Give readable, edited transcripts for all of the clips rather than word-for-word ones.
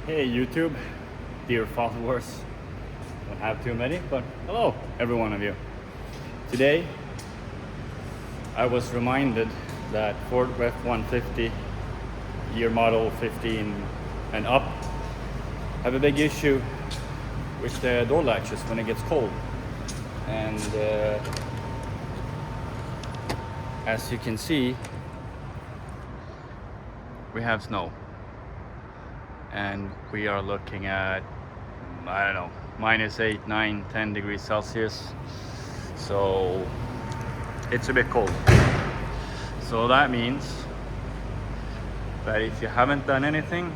Hey YouTube, dear followers, don't have too many, but hello every one of you. Today I was reminded that Ford F-150 year model 15 and up have a big issue with the door latches when it gets cold. And as you can see, we have snow. And we are looking at, I don't know, -8, 9, 10 degrees Celsius. So it's a bit cold. So that means that if you haven't done anything,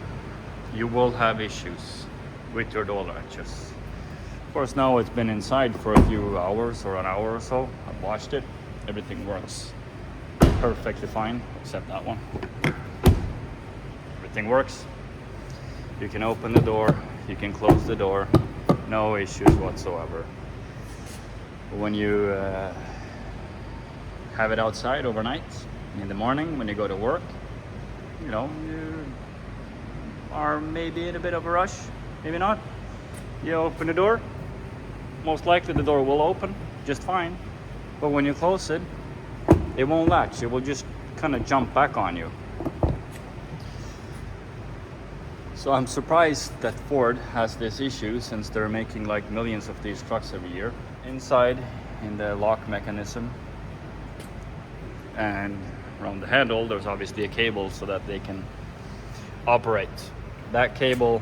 you will have issues with your door latches. Of course, now it's been inside for a few hours or an hour or so. I've washed it. Everything works perfectly fine, except that one. Everything works. You can open the door, you can close the door, no issues whatsoever. But when you have it outside overnight, in the morning when you go to work, you know, you are maybe in a bit of a rush, maybe not. You open the door, most likely the door will open just fine. But when you close it, it won't latch, it will just kind of jump back on you. So I'm surprised that Ford has this issue, since they're making like millions of these trucks every year. Inside, in the lock mechanism and around the handle, there's obviously a cable so that they can operate. That cable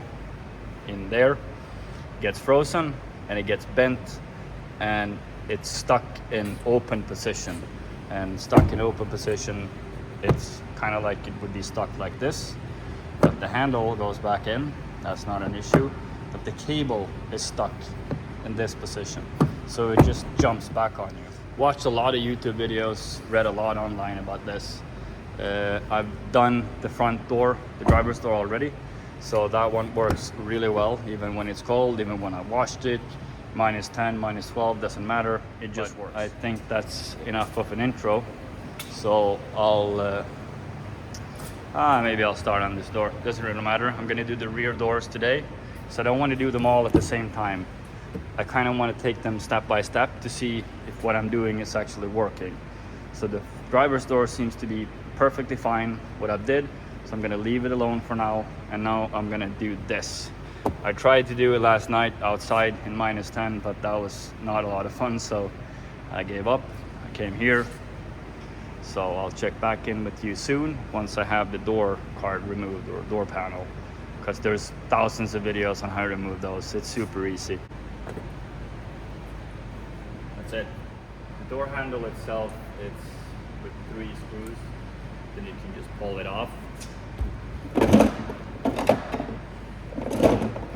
in there gets frozen and it gets bent and it's stuck in open position. And stuck in open position, it's kind of like it would be stuck like this. But the handle goes back in, that's not an issue. But the cable is stuck in this position. So it just jumps back on you. Watched a lot of YouTube videos, read a lot online about this. I've done the front door, the driver's door already. So that one works really well, even when it's cold, even when I washed it. -10, -12, doesn't matter, it just works. I think that's enough of an intro. So maybe I'll start on this door. Doesn't really matter. I'm gonna do the rear doors today. So I don't want to do them all at the same time. I kind of want to take them step by step to see if what I'm doing is actually working. So the driver's door seems to be perfectly fine, what I did. So I'm gonna leave it alone for now. And now I'm gonna do this. I tried to do it last night outside in -10, but that was not a lot of fun. So I gave up. I came here. So I'll check back in with you soon once I have the door card removed, or door panel, because there's thousands of videos on how to remove those. It's super easy. That's it. The door handle itself, it's with 3 screws. Then you can just pull it off.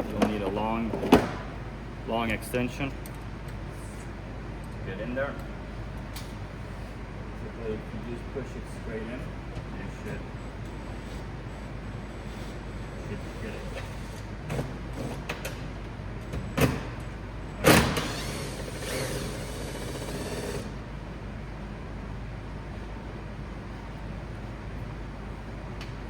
You'll need a long extension to get in there. If you just push it straight in, you should get it.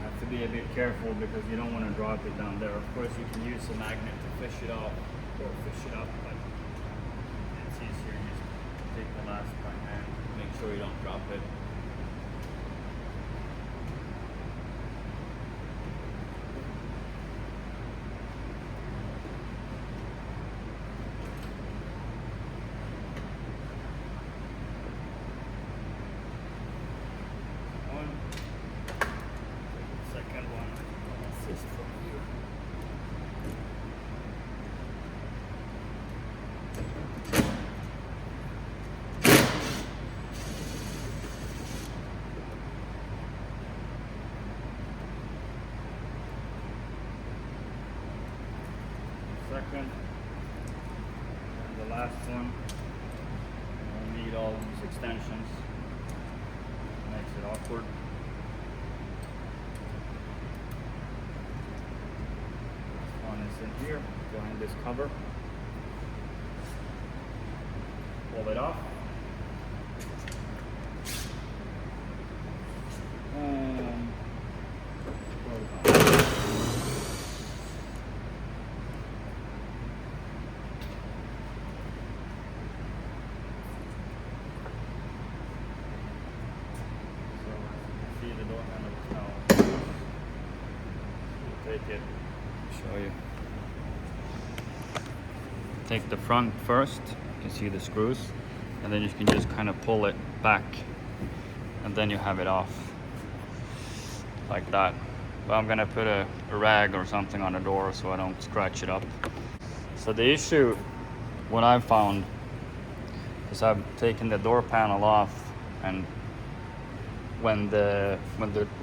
Have to be a bit careful because you don't want to drop it down there. Of course, you can use a magnet to fish it off or fish it up, but it's easier just take the last part and make sure you don't drop it. Second one, assist from here. Second, and the last one. We'll need all these extensions. Makes it awkward. One is in here, behind this cover. Pull it off. And pull it off. door handle now. Take it, show you. Take the front first, you can see the screws, and then you can just kind of pull it back, and then you have it off, like that. But I'm gonna put a rag or something on the door so I don't scratch it up. So the issue, what I've found, is I've taken the door panel off, and when the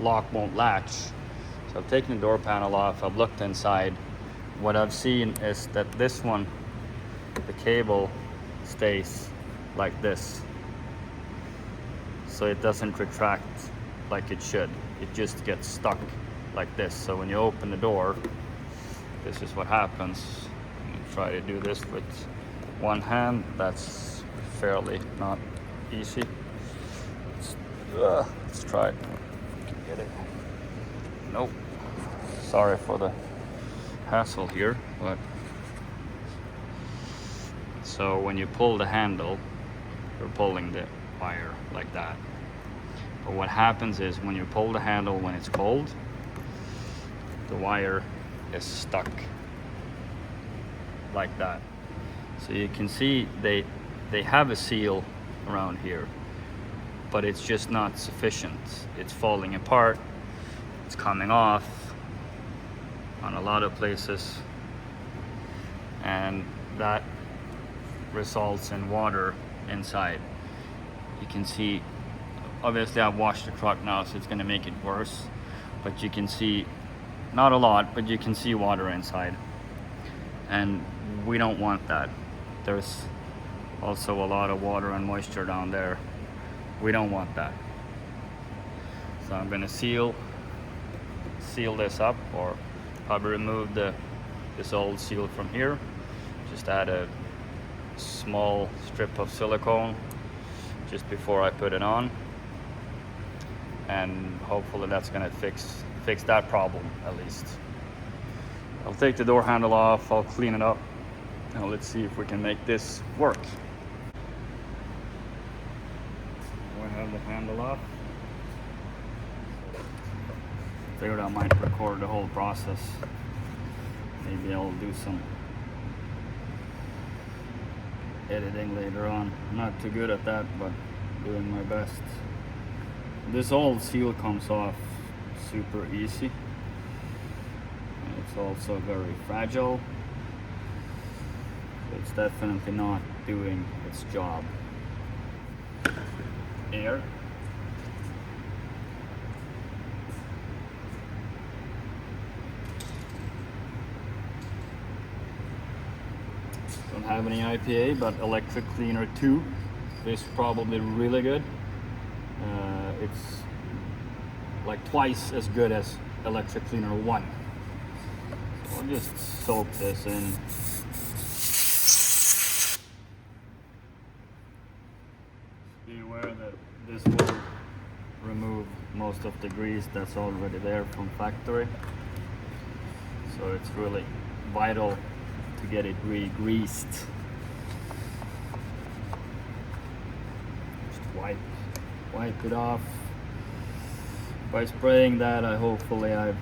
lock won't latch, so I've taken the door panel off, I've looked inside. What I've seen is that this one, the cable stays like this, so it doesn't retract like it should. It just gets stuck like this. So when you open the door, this is what happens. You try to do this with one hand. That's fairly not easy. Let's try it. Get it. Nope. Sorry for the hassle here, but so when you pull the handle, you're pulling the wire like that. But what happens is when you pull the handle when it's cold, the wire is stuck like that. So you can see they have a seal around here, but it's just not sufficient. It's falling apart, it's coming off on a lot of places, and that results in water inside. You can see, obviously I've washed the truck now, so it's going to make it worse, but you can see, not a lot, but you can see water inside, and we don't want that. There's also a lot of water and moisture down there. We don't want that. So I'm going to seal this up, or probably remove this old seal from here. Just add a small strip of silicone just before I put it on, and hopefully that's going to fix that problem at least. I'll take the door handle off, I'll clean it up, and let's see if we can make this work. I have the handle off. Figured I might record the whole process. Maybe I'll do some editing later on. I'm not too good at that, but doing my best. This old seal comes off super easy. It's also very fragile. It's definitely not doing its job. Air. Don't have any IPA, but Electric Cleaner 2 is probably really good. It's like twice as good as Electric Cleaner 1. So I'll just soak this in. Be aware that this will remove most of the grease that's already there from factory. So it's really vital to get it re-greased. Just wipe it off. By spraying that, hopefully I've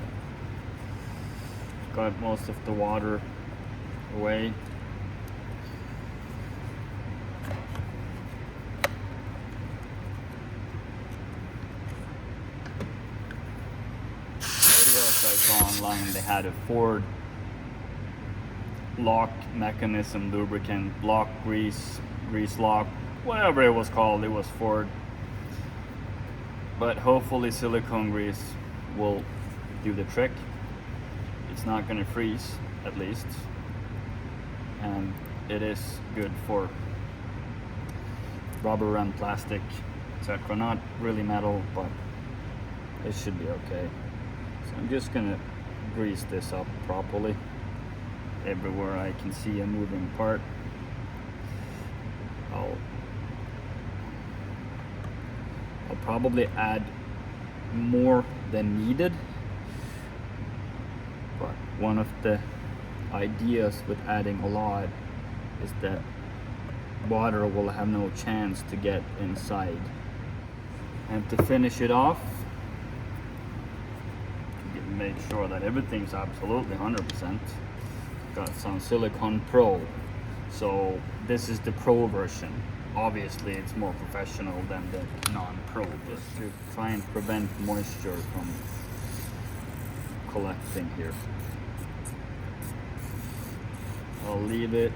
got most of the water away. Videos I saw online, they had a Ford lock mechanism, lubricant, lock, grease lock, whatever it was called, it was Ford. But hopefully silicone grease will do the trick. It's not going to freeze, at least, and it is good for rubber and plastic, etc. Not really metal, but it should be okay. So I'm just gonna grease this up properly everywhere I can see a moving part. I'll probably add more than needed, but one of the ideas with adding a lot is that water will have no chance to get inside. And to finish it off, make sure that everything's absolutely 100%. Got some Silicone Pro. So this is the Pro version. Obviously it's more professional than the non-Pro, just to try and prevent moisture from collecting here. I'll leave it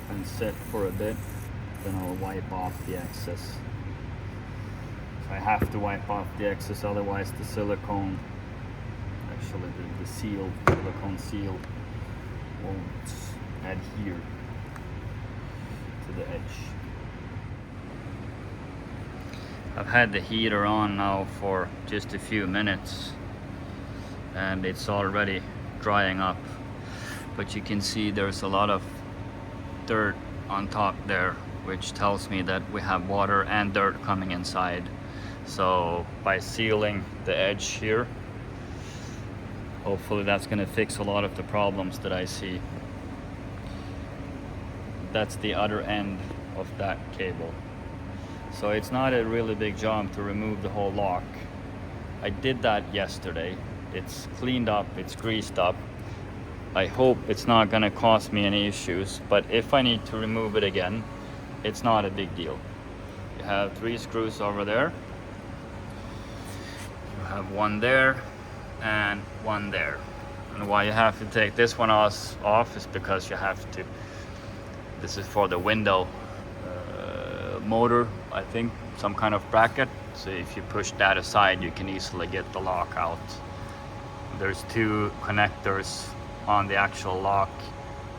and set for a bit, then I'll wipe off the excess. I have to wipe off the excess, otherwise the silicone, actually the seal, silicone seal, won't adhere to the edge. I've had the heater on now for just a few minutes and it's already drying up, but you can see there's a lot of dirt on top there, which tells me that we have water and dirt coming inside. So by sealing the edge here, hopefully that's going to fix a lot of the problems that I see. That's the other end of that cable. So it's not a really big job to remove the whole lock. I did that yesterday. It's cleaned up, it's greased up. I hope it's not going to cause me any issues, but if I need to remove it again, it's not a big deal. You have 3 screws over there. You have one there and one there. And why you have to take this one off is because you have to, this is for the window motor, I think, some kind of bracket. So if you push that aside, you can easily get the lock out. There's 2 connectors on the actual lock,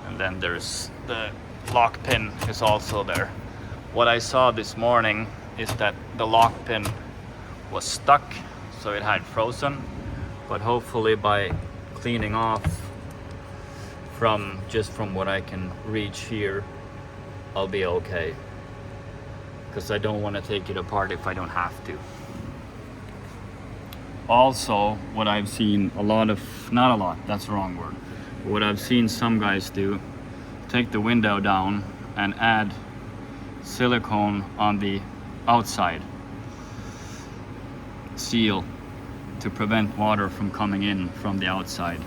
and then there's the lock pin is also there. What I saw this morning is that the lock pin was stuck, so it had frozen, but hopefully by cleaning off from what I can reach here, I'll be okay, because I don't want to take it apart if I don't have to. Also, what I've seen not a lot, that's the wrong word. What I've seen some guys do, take the window down and add silicone on the outside seal to prevent water from coming in from the outside.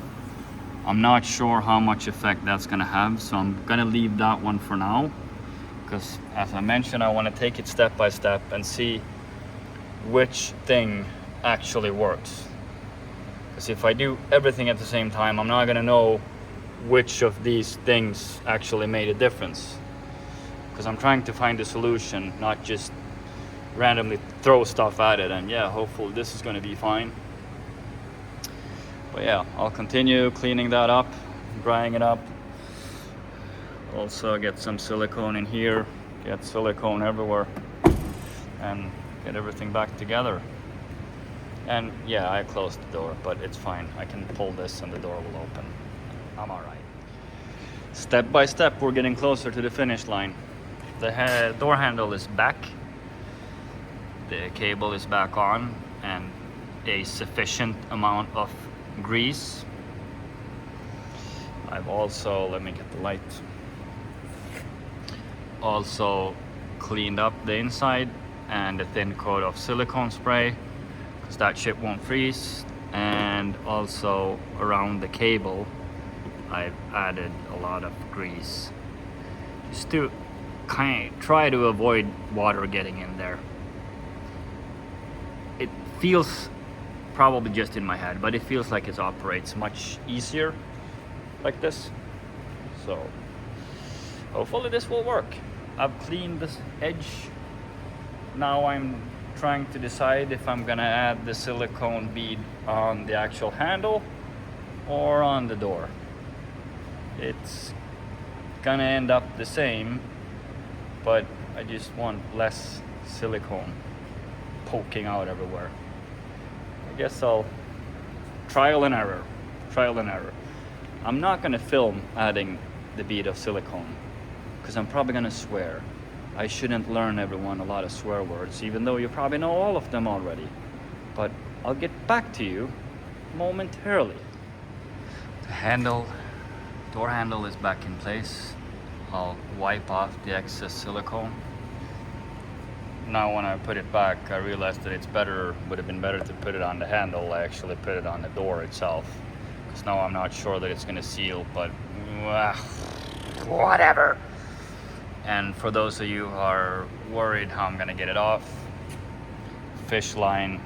I'm not sure how much effect that's gonna have, so I'm gonna leave that one for now, because as I mentioned, I want to take it step by step and see which thing actually works. Because if I do everything at the same time, I'm not gonna know which of these things actually made a difference. Because I'm trying to find a solution, not just randomly throw stuff at it and yeah, hopefully this is gonna be fine. But yeah, I'll continue cleaning that up, drying it up. Also get some silicone in here, get silicone everywhere, and get everything back together. And yeah, I closed the door, but it's fine. I can pull this and the door will open. I'm all right. Step by step, we're getting closer to the finish line. The door handle is back. The cable is back on, and a sufficient amount of grease. I've also, let me get the light. Also cleaned up the inside and a thin coat of silicone spray, because that shit won't freeze. And also around the cable, I've added a lot of grease, just to kind of try to avoid water getting in there. It feels, probably just in my head, but it feels like it operates much easier like this. So hopefully this will work. I've cleaned this edge. Now I'm trying to decide if I'm gonna add the silicone bead on the actual handle or on the door. It's gonna end up the same, but I just want less silicone poking out everywhere. I guess I'll trial and error. I'm not gonna film adding the bead of silicone, because I'm probably gonna swear. I shouldn't learn everyone a lot of swear words, even though you probably know all of them already. But I'll get back to you momentarily. The door handle is back in place. I'll wipe off the excess silicone. now when I put it back, I realized that would have been better to put it on the handle. I actually put it on the door itself, because now I'm not sure that it's going to seal, but whatever. And for those of you who are worried how I'm going to get it off, fish line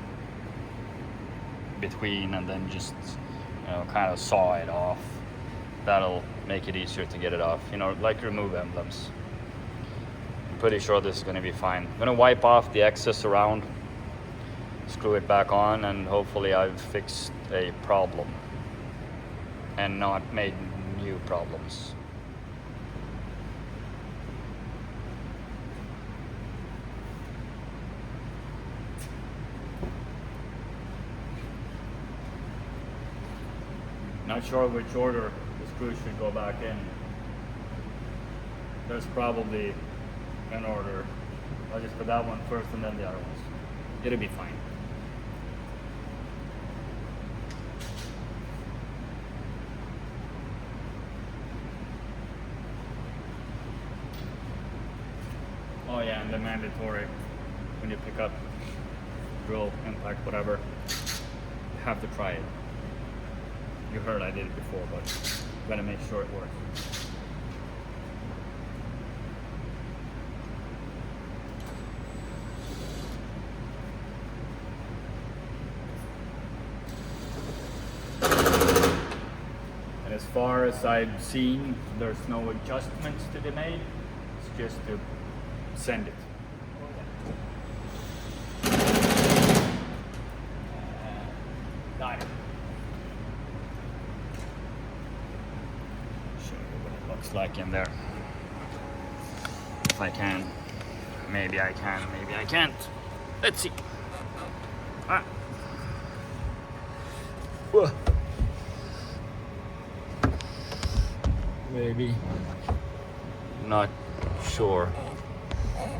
between, and then just, you know, kind of saw it off. That'll make it easier to get it off, you know, like remove emblems. I'm pretty sure this is going to be fine. I'm going to wipe off the excess around, screw it back on, and hopefully I've fixed a problem and not made new problems. Not sure which order the screws should go back in. There's probably an order. I'll just put that one first and then the other ones. It'll be fine. Oh yeah, and the mandatory, when you pick up drill, impact, whatever, you have to try it. You heard I did it before, but I'm gonna make sure it works. And as far as I've seen, there's no adjustments to be made. It's just to send it. Got it. Show you what it looks like in there. If I can. Maybe I can, maybe I can't. Let's see. Ah. Whoa. Maybe. Not sure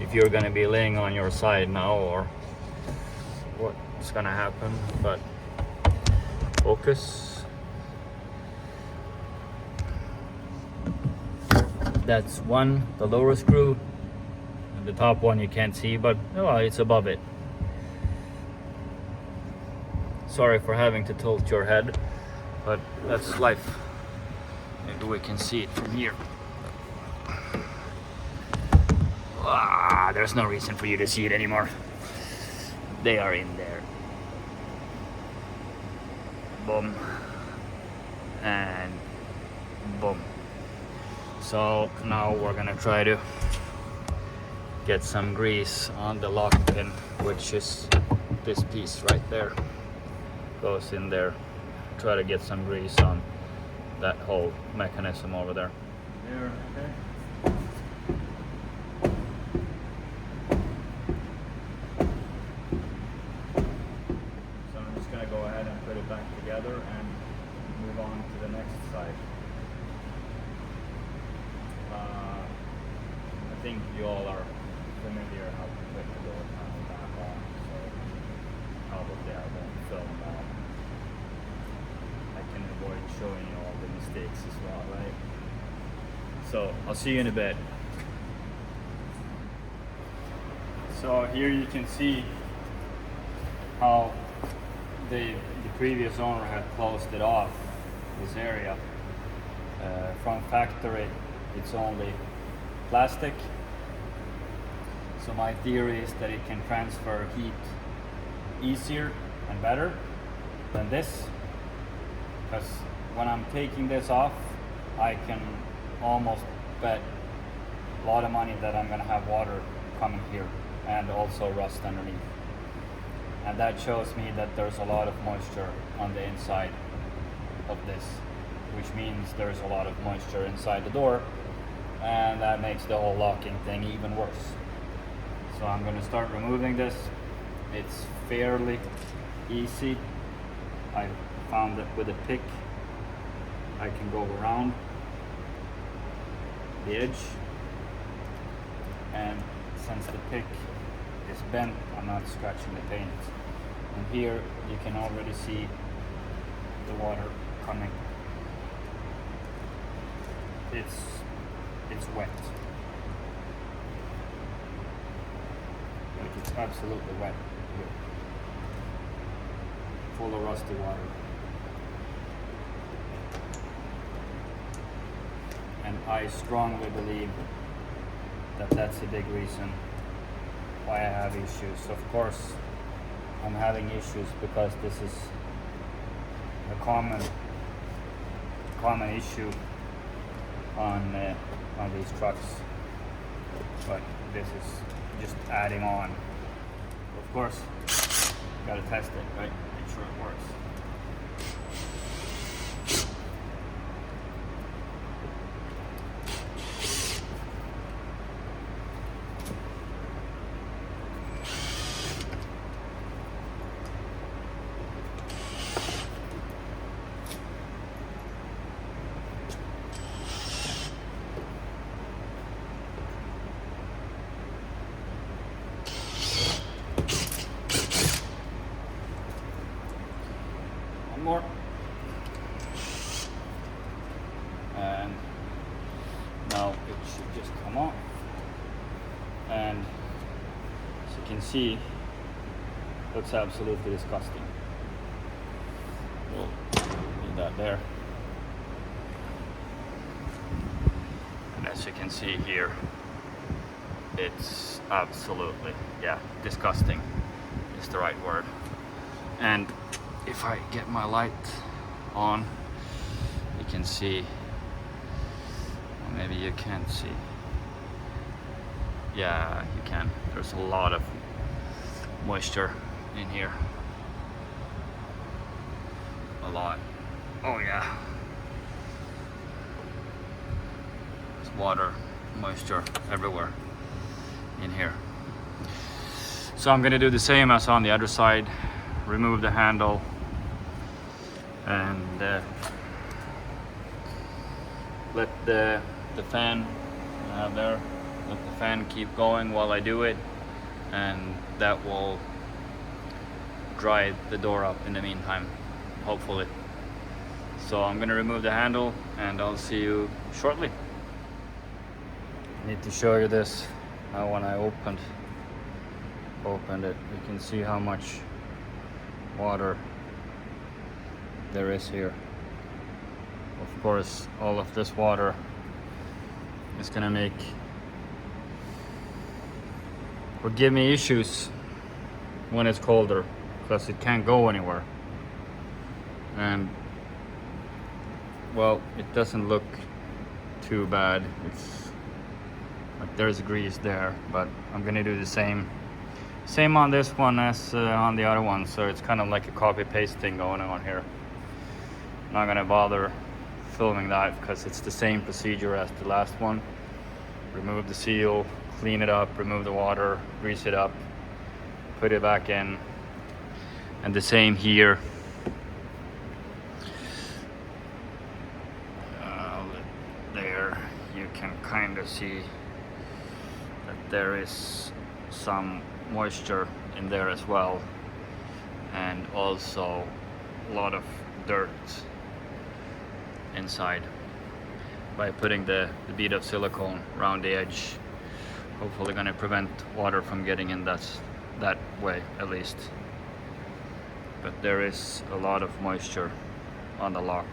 if you're gonna be laying on your side now or what's gonna happen, but focus. That's one, the lower screw, and the top one you can't see, but oh, it's above it. Sorry for having to tilt your head, but that's life. Maybe we can see it from here. Ah, there's no reason for you to see it anymore. They are in there. Boom. And boom. So now we're gonna try to get some grease on the lock pin, which is this piece right there. Goes in there. Try to get some grease on that whole mechanism over there. There, okay. So I'm just gonna go ahead and put it back together and move on to the next side. I think you all are familiar how to put the door panel back on, so probably I won't film that. I can avoid showing you all the mistakes as well, right? So I'll see you in a bit. So here you can see how the previous owner had closed it off, this area. From factory it's only plastic. So my theory is that it can transfer heat easier and better than this, because when I'm taking this off, I can almost bet a lot of money that I'm gonna have water coming here and also rust underneath. And that shows me that there's a lot of moisture on the inside of this, which means there's a lot of moisture inside the door, and that makes the whole locking thing even worse. So I'm going to start removing this. It's fairly easy. I found that with a pick I can go around the edge, and since the pick is bent, I'm not scratching the paint. And here you can already see the water coming. It's wet. You It's absolutely wet here, full of rusty water. And I strongly believe that that's a big reason why I have issues. Of course, I'm having issues because this is a common issue on these trucks, but this is just adding on. Of course, gotta test it, right? Make sure it works. More, and now it should just come off, and as you can see, looks absolutely disgusting. We'll leave that there, and as you can see here, it's absolutely, yeah, disgusting is the right word. And if I get my light on, you can see, or maybe you can't see. Yeah, you can. There's a lot of moisture in here. A lot. Oh yeah. There's water, moisture everywhere in here. So I'm gonna do the same as on the other side. Remove the handle and let the fan there, let the fan keep going while I do it, and that will dry the door up in the meantime, hopefully. So I'm gonna remove the handle and I'll see you shortly. I need to show you this. Now when I opened it, you can see how much water there is here. Of course, all of this water is gonna make or give me issues when it's colder, because it can't go anywhere. And well, it doesn't look too bad. It's like there's grease there, but I'm gonna do the same on this one as on the other one, so it's kind of like a copy paste thing going on here. Not gonna bother filming that because it's the same procedure as the last one. Remove the seal, clean it up, remove the water, grease it up, put it back in, and the same here. There you can kind of see that there is some moisture in there as well, and also a lot of dirt inside. By putting the bead of silicone around the edge, hopefully going to prevent water from getting in that way at least. But there is a lot of moisture on the lock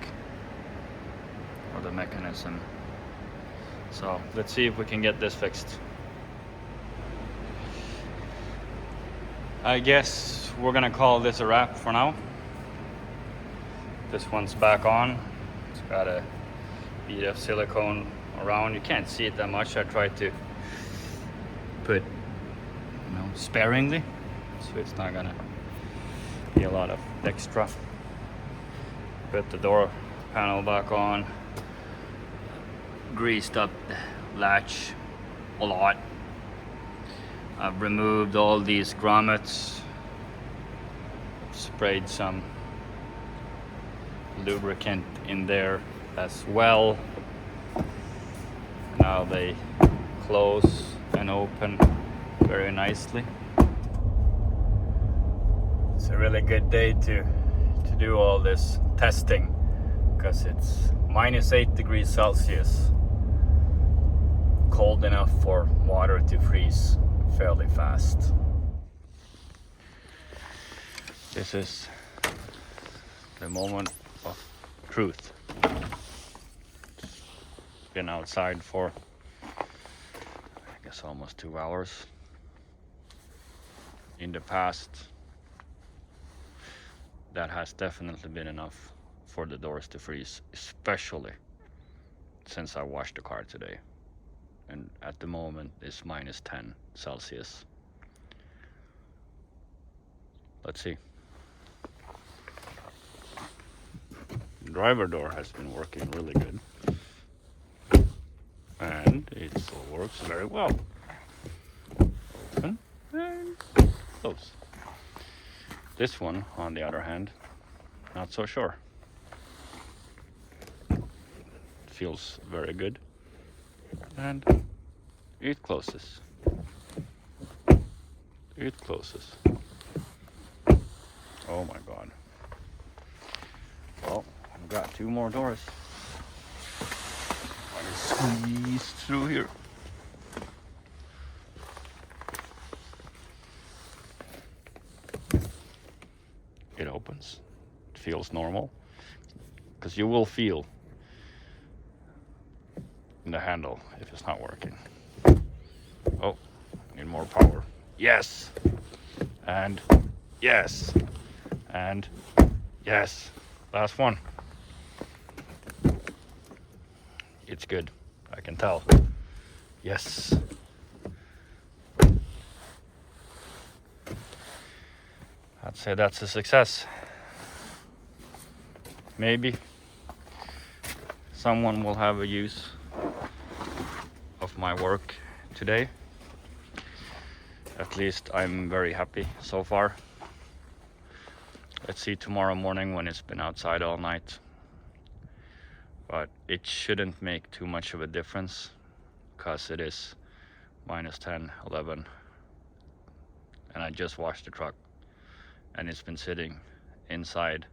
or the mechanism, so let's see if we can get this fixed. I guess we're gonna call this a wrap for now. This one's back on. It's got a bead of silicone around. You can't see it that much. I tried to put, sparingly, so it's not gonna be a lot of extra. Put the door panel back on. Greased up the latch a lot. I've removed all these grommets, sprayed some lubricant in there as well. Now they close and open very nicely. It's a really good day to do all this testing because it's -8 degrees Celsius. Cold enough for water to freeze fairly fast. This is the moment of truth. Been outside for, I guess, almost 2 hours. In the past, that has definitely been enough for the doors to freeze, especially since I washed the car today. And at the moment it's minus 10 Celsius. Let's see. The driver door has been working really good. And it still works very well. Open and close. This one, on the other hand, not so sure. Feels very good. And it closes. It closes. Oh my god. Well, I've got 2 more doors. I can squeeze through here. It opens. It feels normal. Because you will feel in the handle if it's not working. Oh, need more power. Yes! And yes! And yes! Last one. It's good. I can tell. Yes! I'd say that's a success. Maybe someone will have a use of my work today. At least I'm very happy so far. Let's see tomorrow morning when it's been outside all night. But it shouldn't make too much of a difference because it is minus 10, 11. And I just washed the truck and it's been sitting inside.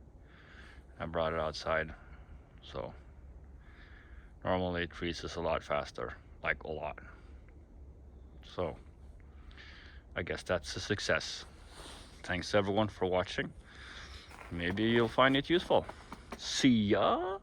I brought it outside. So normally it freezes a lot faster, like a lot. So I guess that's a success. Thanks everyone for watching. Maybe you'll find it useful. See ya!